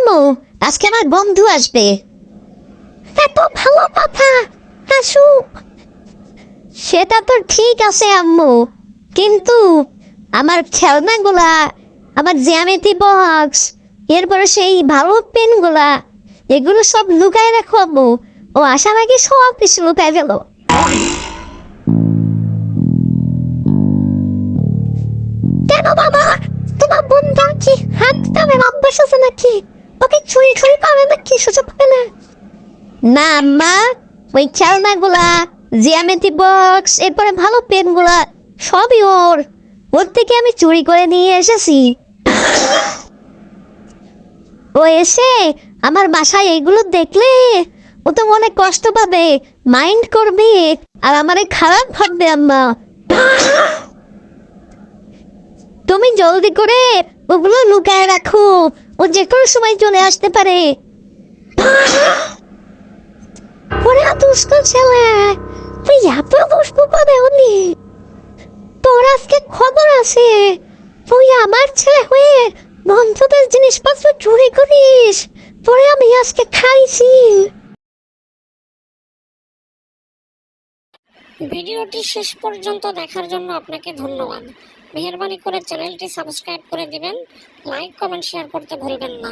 আম্মু, আজকে আমার বন্ধু আসবে। এত ভালো কথা, আসুক। সেটা তো ঠিক আছে আম্মু, কিন্তু আমার খেলনাগুলা, আমার জ্যামিতি বক্স, এরপরে সেই ভালো পেনগুলা, এগুলো সব লুকায় রাখো আম্মু। ও আসার আগে সব কিছু লুকায় গেল। কেন বাবা, তোমার বন্ধু কি হাত টানের অভ্যাস আছে নাকি? ওকে চুরি চুরি করে নাকি সুযোগ পেলে? না আম্মা, ওই খেলনাগুলা, জ্যামিতি বক্স, এরপরে ভালো পেনগুলা সবই ওর। ওর থেকে আমি চুরি করে নিয়ে এসেছি। ও এসে আমার বাসায় এগুলো দেখলে ও তো অনেক কষ্ট পাবে, মাইন্ড করবে, আর আমারে খারাপ ভাববে আম্মা। তুমি জলদি করে ওগুলো লুকায় রাখো, ও যে কোনো সময় চলে আসতে পারে। ওরে দুষ্ট ছেলে, তুই এত দুষ্ট পাবে উনি। তোর আজকে খবর আছে, তুই আমার ছেলে হয়ে বন্ধুদের জিনিসপত্র চুরি করিস, তোরে আমি আজকে খাইছি। ভিডিওটি শেষ পর্যন্ত দেখার জন্য আপনাকে ধন্যবাদ। মেহেরবানি করে চ্যানেলটি সাবস্ক্রাইব করে দিবেন, লাইক কমেন্ট শেয়ার করতে ভুলবেন না।